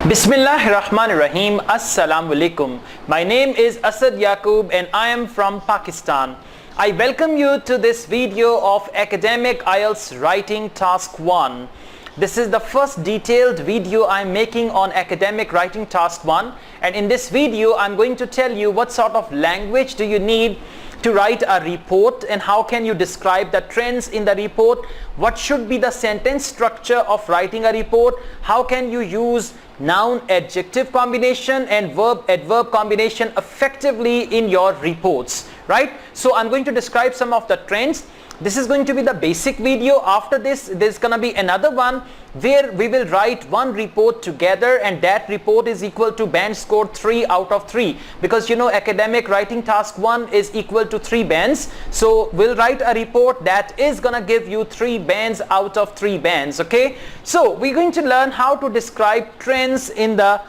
Bismillahirrahmanirrahim. Assalamu alaikum. My name is Asad Yaqub and I am from Pakistan. I welcome you to this video of Academic IELTS Writing Task 1. This is the first detailed video I am making on Academic Writing Task 1, and in this video I am going to tell you what sort of language do you need to write a report and how can you describe the trends in the report, what should be the sentence structure of writing a report, how can you use noun adjective combination and verb adverb combination effectively in your reports, right? So I'm going to describe some of the trends. This is going to be the basic video. After this, there's gonna be another one where we will write one report together, and that report is equal to band score 3 out of 3, because you know Academic Writing Task 1 is equal to 3 bands. So we'll write a report that is gonna give you 3 bands out of 3 bands. Okay, so we're going to learn how to describe trends in the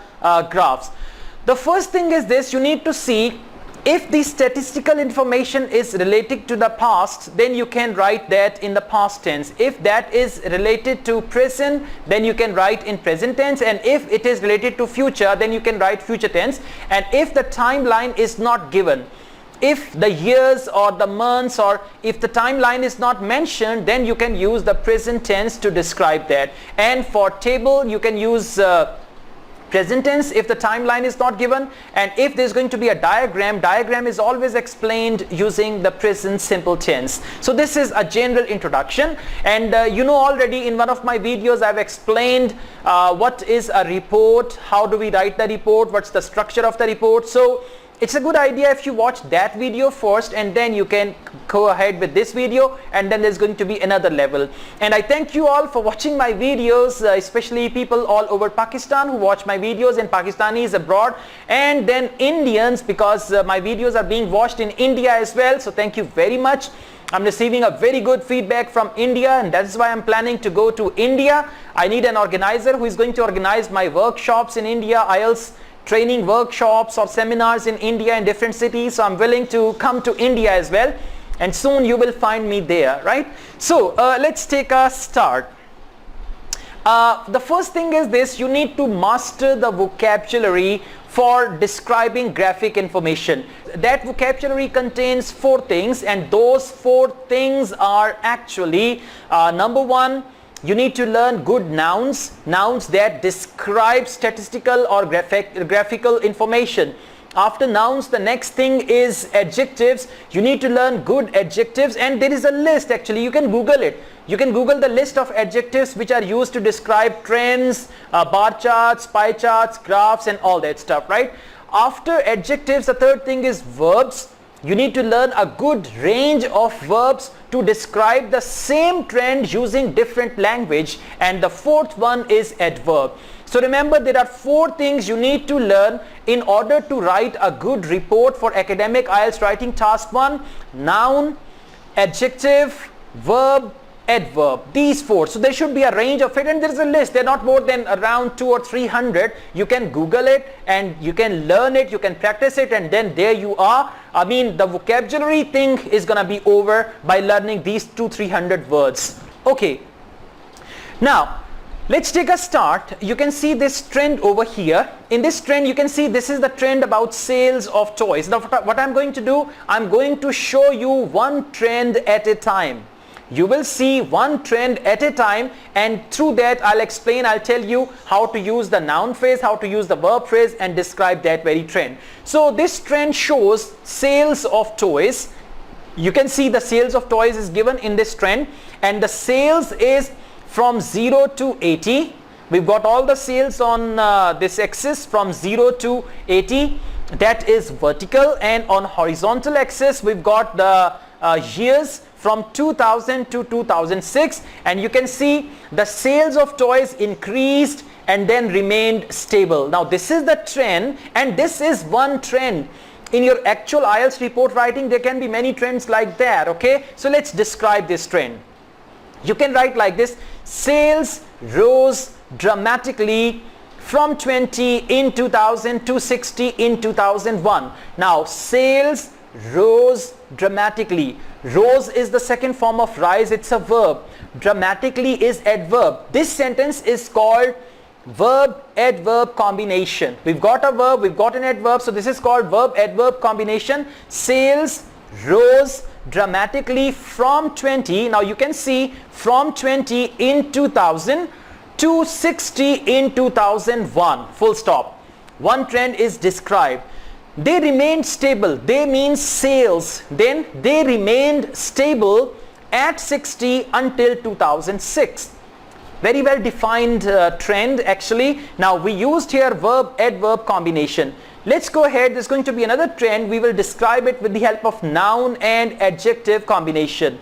graphs. The first thing is this: you need to see if the statistical information is related to the past, then you can write that in the past tense. If that is related to present, then you can write in present tense, and if it is related to future, then you can write future tense. And if the timeline is not given, if the years or the months, or if the timeline is not mentioned, then you can use the present tense to describe that. And for table, you can use present tense if the timeline is not given, and if there's going to be a diagram is always explained using the present simple tense. So this is a general introduction, and you know already in one of my videos I've explained what is a report, how do we write the report, what's the structure of the report. So it's a good idea if you watch that video first and then you can go ahead with this video, and then there's going to be another level. And I thank you all for watching my videos, especially people all over Pakistan who watch my videos, and Pakistanis abroad, and then Indians, because my videos are being watched in India as well. So thank you very much. I'm receiving a very good feedback from India, and that's why I'm planning to go to India. I need an organizer who is going to organize my workshops in India, IELTS training workshops or seminars in India in different cities. So I'm willing to come to India as well, and soon you will find me there, right? So let's take a start. The first thing is this: you need to master the vocabulary for describing graphic information. That vocabulary contains 4 things, and those 4 things are actually number 1, you need to learn good nouns that describe statistical or graphical information. After nouns, the next thing is adjectives. You need to learn good adjectives, and there is a list. Actually, you can Google it. You can Google the list of adjectives which are used to describe trends, bar charts, pie charts, graphs, and all that stuff, right? After adjectives, the third thing is verbs. You need to learn a good range of verbs to describe the same trend using different language. And the fourth one is adverb. So remember, there are 4 things you need to learn in order to write a good report for Academic IELTS Writing Task 1: noun, adjective, verb, adverb. These 4. So there should be a range of it, and there is a list. They're not more than around 200 or 300. You can Google it and you can learn it, you can practice it, and then there you are. I mean, the vocabulary thing is gonna be over by learning these 200-300 words. Okay, now let's take a start. You can see this trend over here. In this trend, you can see this is the trend about sales of toys. Now what I'm going to do, I'm going to show you one trend at a time. You will see one trend at a time, and through that I'll tell you how to use the noun phrase, how to use the verb phrase, and describe that very trend. So this trend shows sales of toys. You can see the sales of toys is given in this trend, and the sales is from 0 to 80. We've got all the sales on this axis from 0 to 80. That is vertical, and on horizontal axis we've got the years from 2000 to 2006, and you can see the sales of toys increased and then remained stable. Now this is the trend, and this is one trend. In your actual IELTS report writing, there can be many trends like that. Okay, so let's describe this trend. You can write like this: sales rose dramatically from 20 in 2000 to 60 in 2001. Now sales rose dramatically. Rose is the second form of rise. It's a verb. Dramatically is adverb. This sentence is called verb adverb combination. We've got a verb, we've got an adverb, so this is called verb adverb combination. Sales rose dramatically from 20, now you can see from 20 in 2000 to 60 in 2001, full stop. One trend is described. They remained stable, they means sales, then they remained stable at 60 until 2006. Very well defined trend actually. Now we used here verb adverb combination. Let's go ahead, there's going to be another trend. We will describe it with the help of noun and adjective combination.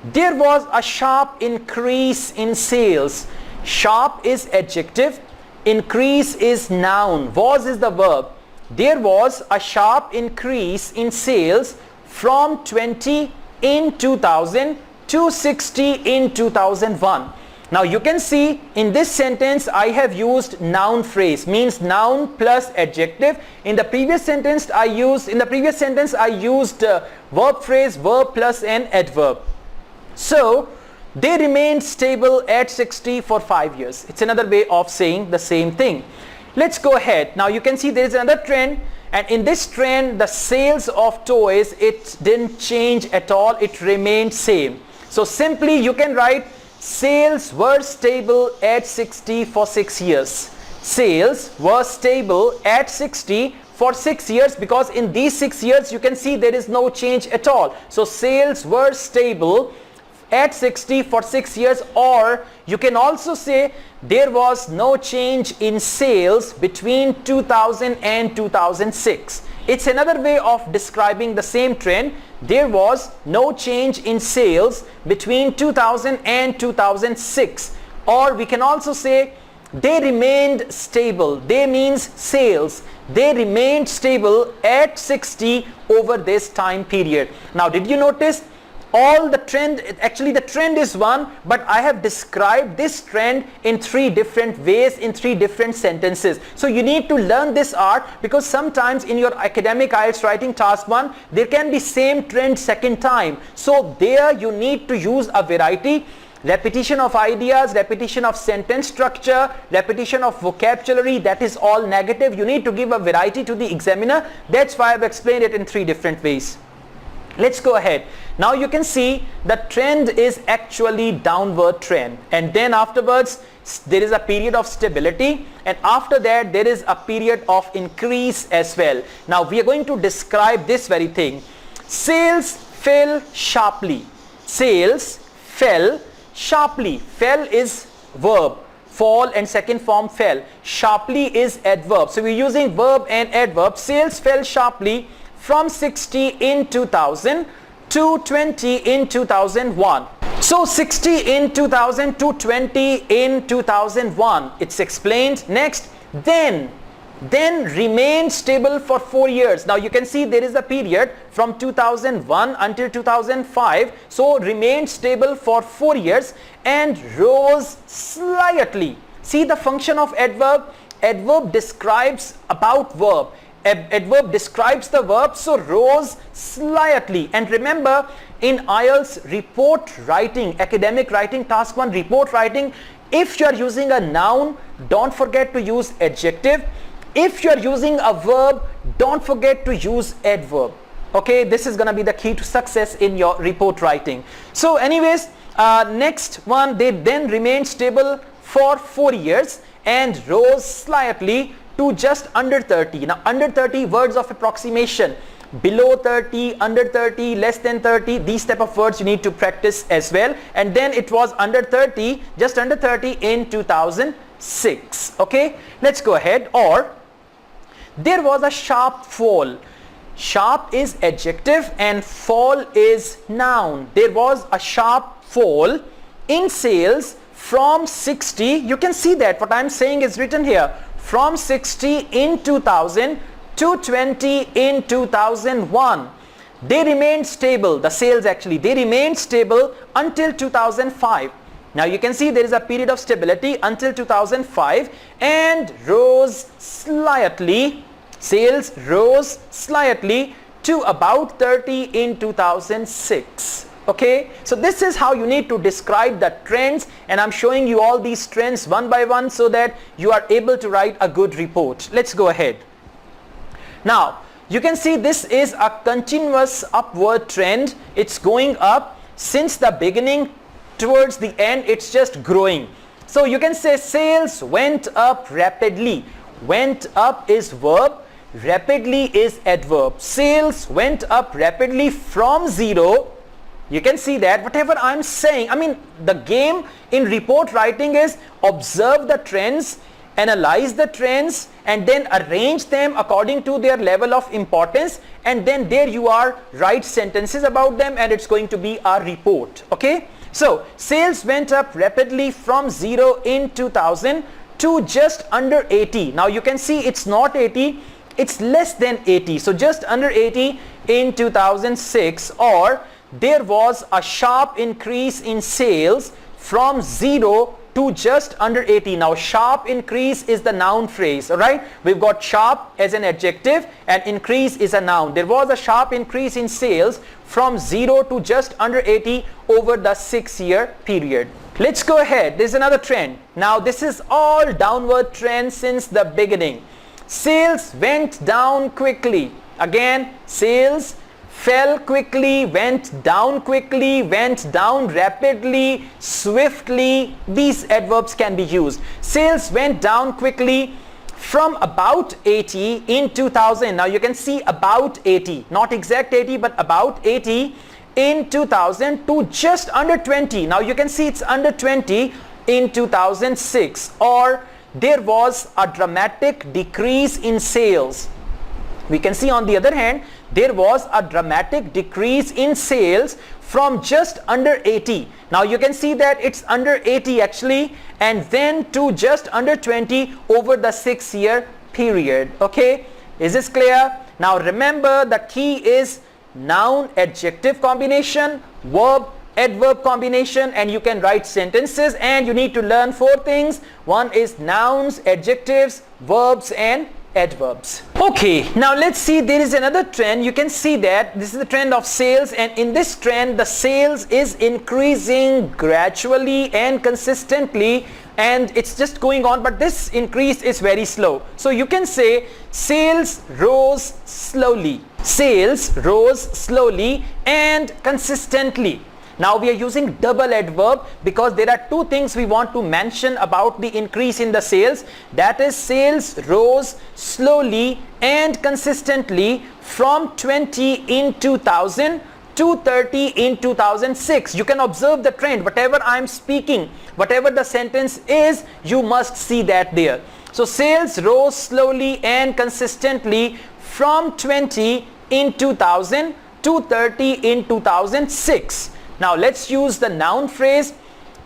There was a sharp increase in sales. Sharp is adjective, increase is noun, was is the verb. There was a sharp increase in sales from 20 in 2000 to 60 in 2001. Now you can see in this sentence I have used noun phrase, means noun plus adjective. In the previous sentence I used verb phrase, verb plus an adverb. So they remained stable at 60 for 5 years. It's another way of saying the same thing. Let's go ahead. Now you can see there is another trend, and in this trend the sales of toys, it didn't change at all, it remained same. So simply you can write sales were stable at 60 for 6 years. Sales were stable at 60 for 6 years, because in these 6 years you can see there is no change at all. So sales were stable at 60 for 6 years, or you can also say there was no change in sales between 2000 and 2006. It's another way of describing the same trend. There was no change in sales between 2000 and 2006. Or we can also say they remained stable. They means sales. They remained stable at 60 over this time period. Now did you notice all the trend, actually the trend is one, but I have described this trend in 3 different ways, in 3 different sentences. So you need to learn this art, because sometimes in your academic IELTS writing task 1 there can be same trend second time. So there you need to use a variety, repetition of ideas, repetition of sentence structure, repetition of vocabulary, that is all negative. You need to give a variety to the examiner. That's why I've explained it in 3 different ways. Let's go ahead. Now you can see the trend is actually downward trend, and then afterwards there is a period of stability, and after that there is a period of increase as well. Now we are going to describe this very thing. Sales fell sharply. Sales fell sharply. Fell is verb, fall and second form fell. Sharply is adverb. So we're using verb and adverb. Sales fell sharply from 60 in 2000 to 20 in 2001. So 60 in 2000 to 20 in 2001. It's explained. Next, then remained stable for 4 years. Now you can see there is a period from 2001 until 2005. So remained stable for 4 years and rose slightly. See the function of adverb. Adverb describes about verb. Adverb describes the verb, so rose slightly. And remember, in IELTS report writing, academic writing, task 1 report writing, if you are using a noun, don't forget to use adjective. If you are using a verb, don't forget to use adverb. Okay, this is going to be the key to success in your report writing. So anyways, next one, they then remained stable for 4 years and rose slightly to just under 30. Now under 30, words of approximation, below 30, under 30, less than 30, these type of words you need to practice as well. And then it was under 30, just under 30 in 2006. Okay, let's go ahead. Or there was a sharp fall. Sharp is adjective and fall is noun. There was a sharp fall in sales from 60. You can see that what I'm saying is written here. From 60 in 2000 to 20 in 2001. They remained stable, the sales actually, they remained stable until 2005. Now you can see there is a period of stability until 2005 and rose slightly, sales rose slightly to about 30 in 2006. Okay, so this is how you need to describe the trends, and I'm showing you all these trends one by one so that you are able to write a good report. Let's go ahead. Now you can see this is a continuous upward trend. It's going up since the beginning towards the end. It's just growing. So you can say sales went up rapidly. Went up is verb, rapidly is adverb. Sales went up rapidly from zero. You can see that whatever I'm saying, I mean, the game in report writing is observe the trends, analyze the trends, and then arrange them according to their level of importance, and then there you are, write sentences about them, and it's going to be a report. Okay, so sales went up rapidly from 0 in 2000 to just under 80. Now you can see it's not 80, it's less than 80, so just under 80 in 2006. Or there was a sharp increase in sales from 0 to just under 80. Now sharp increase is the noun phrase. All right, we've got sharp as an adjective and increase is a noun. There was a sharp increase in sales from 0 to just under 80 over the 6-year period. Let's go ahead. There's another trend. Now this is all downward trend since the beginning. Sales went down quickly. Again, sales fell quickly, went down rapidly, swiftly. These adverbs can be used. Sales went down quickly from about 80 in 2000. Now you can see about 80, not exact 80 but about 80 in 2000 to just under 20. Now you can see it's under 20 in 2006. Or there was a dramatic decrease in sales. We can see on the other hand, there was a dramatic decrease in sales from just under 80. Now you can see that it's under 80 actually, and then to just under 20 over the 6-year period. Okay, is this clear? Now remember, the key is noun adjective combination, verb adverb combination, and you can write sentences, and you need to learn 4 things. One is nouns, adjectives, verbs, and adverbs. Okay, now let's see, there is another trend. You can see that this is the trend of sales, and in this trend the sales is increasing gradually and consistently, and it's just going on, but this increase is very slow. So you can say sales rose slowly. Sales rose slowly and consistently. Now we are using double adverb because there are 2 things we want to mention about the increase in the sales. That is, sales rose slowly and consistently from 20 in 2000 to 30 in 2006. You can observe the trend. Whatever I'm speaking, whatever the sentence is, you must see that there. So sales rose slowly and consistently from 20 in 2000 to 30 in 2006. Now let's use the noun phrase.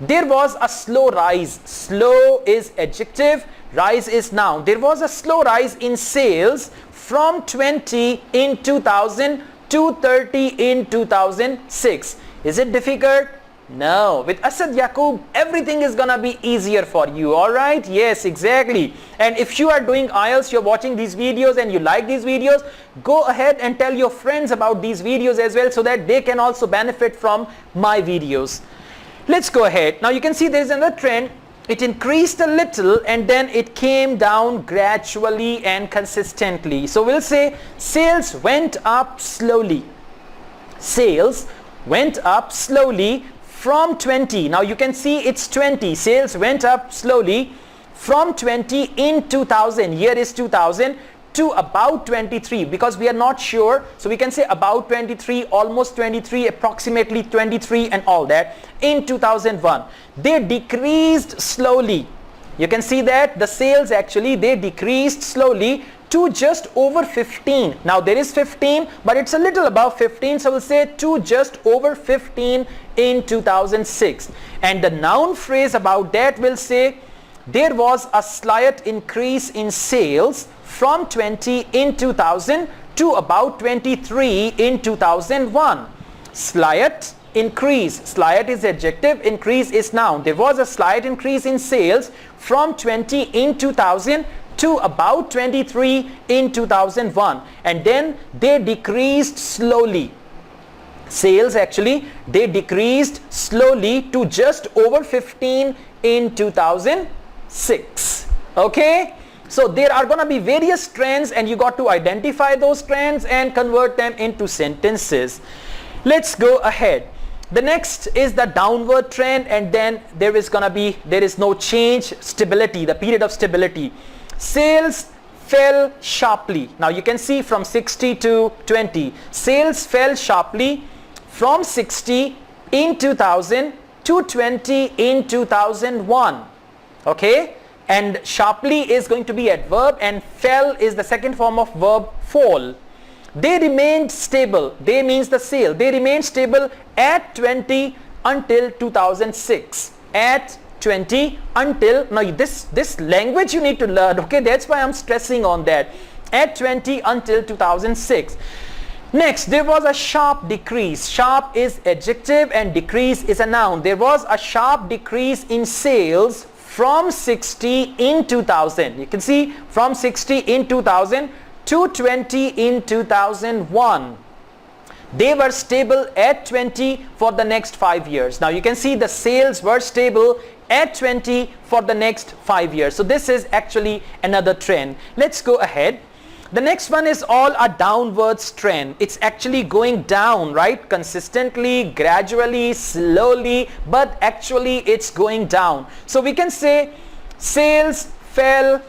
There was a slow rise. Slow is adjective, rise is noun. There was a slow rise in sales from 20 in 2000 to 30 in 2006. Is it difficult? No. With Asad Yaqub, everything is gonna be easier for you. Alright? Yes, exactly. And if you are doing IELTS, you're watching these videos and you like these videos, go ahead and tell your friends about these videos as well so that they can also benefit from my videos. Let's go ahead. Now you can see there's another trend. It increased a little and then it came down gradually and consistently. So we'll say sales went up slowly. Sales went up slowly from 20. Now you can see it's 20. Sales went up slowly from 20 in 2000. Year is 2000 to about 23, because we are not sure, so we can say about 23, almost 23, approximately 23, and all that. In 2001 they decreased slowly. You can see that the sales actually, they decreased slowly to just over 15. Now there is 15 but it's a little above 15, so we'll say to just over 15 in 2006. And the noun phrase about that will say there was a slight increase in sales from 20 in 2000 to about 23 in 2001. Slight increase, slight is adjective, increase is noun. There was a slight increase in sales from 20 in 2000 to about 23 in 2001, and then they decreased slowly. Sales actually, they decreased slowly to just over 15 in 2006. Okay, so there are going to be various trends, and you got to identify those trends and convert them into sentences. Let's go ahead. The next is the downward trend, and then there is no change, stability, the period of stability. Sales fell sharply. Now you can see from 60 to 20, sales fell sharply from 60 in 2000 to 20 in 2001. Okay, and sharply is going to be adverb, and fell is the second form of verb fall. They remained stable. They means the sale. They remained stable at 20 until 2006. At 20 until, now this language you need to learn. Okay, that's why I'm stressing on that. At 20 until 2006. Next, there was a sharp decrease. Sharp is adjective and decrease is a noun. There was a sharp decrease in sales from 60 in 2000. You can see from 60 in 2000 to 20 in 2001. They were stable at 20 for the next 5 years. Now you can see the sales were stable at 20 for the next 5 years. So this is actually another trend. Let's go ahead. The next one is all a downwards trend. It's actually going down, right? Consistently, gradually, slowly, but actually it's going down. So we can say sales fell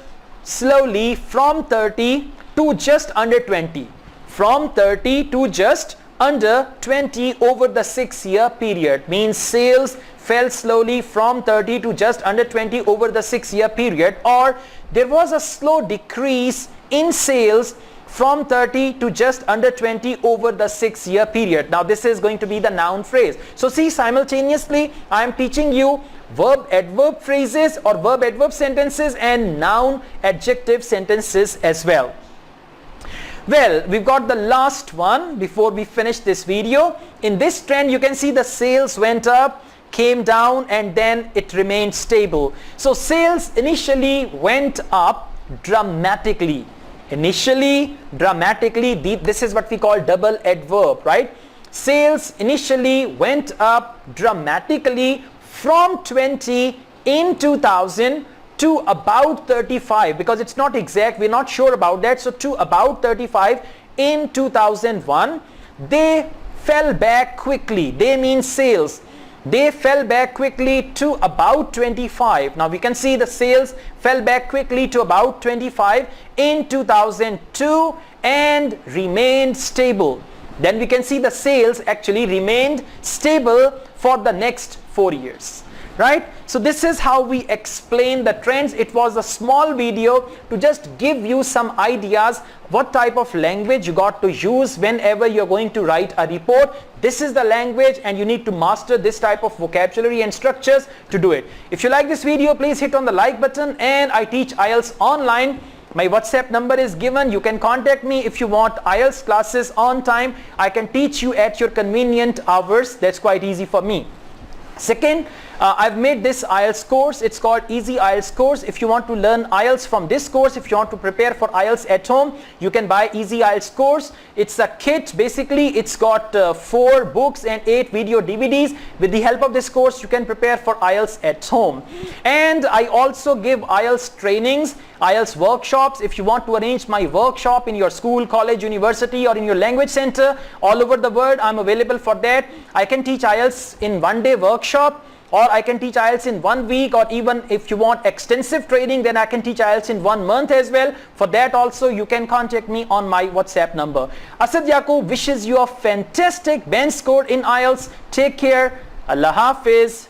slowly from 30 to just under 20. From 30 to just under 20 over the 6-year period. Means sales fell slowly from 30 to just under 20 over the 6-year period, or there was a slow decrease in sales from 30 to just under 20 over the 6-year period. Now this is going to be the noun phrase. So see, simultaneously I am teaching you verb adverb phrases or verb adverb sentences and noun adjective sentences as well. Well, we've got the last one before we finish this video. In this trend you can see the sales went up, came down, and then it remained stable. So sales initially went up dramatically. Initially, dramatically, this is what we call double adverb, right? Sales initially went up dramatically from 20 in 2000 to about 35, because it's not exact, we're not sure about that. So to about 35 in 2001. They fell back quickly. They mean sales. They fell back quickly to about 25. Now we can see the sales fell back quickly to about 25 in 2002 and remained stable. Then we can see the sales actually remained stable for the next 4 years. Right? So this is how we explain the trends. It was a small video to just give you some ideas what type of language you got to use whenever you're going to write a report. This is the language and you need to master this type of vocabulary and structures to do it. If you like this video, please hit on the like button, and I teach IELTS online. My WhatsApp number is given. You can contact me if you want IELTS classes on time. I can teach you at your convenient hours. That's quite easy for me. Second, I've made this IELTS course. It's called Easy IELTS course. If you want to learn IELTS from this course, if you want to prepare for IELTS at home, you can buy Easy IELTS course. It's a kit. Basically, it's got 4 books and 8 video DVDs. With the help of this course, you can prepare for IELTS at home. And I also give IELTS trainings, IELTS workshops. If you want to arrange my workshop in your school, college, university, or in your language center all over the world, I'm available for that. I can teach IELTS in 1-day workshop, or I can teach IELTS in 1 week, or even if you want extensive training, then I can teach IELTS in 1 month as well. For that also, you can contact me on my WhatsApp number. Asad Yaqub wishes you a fantastic band score in IELTS. Take care. Allah Hafiz.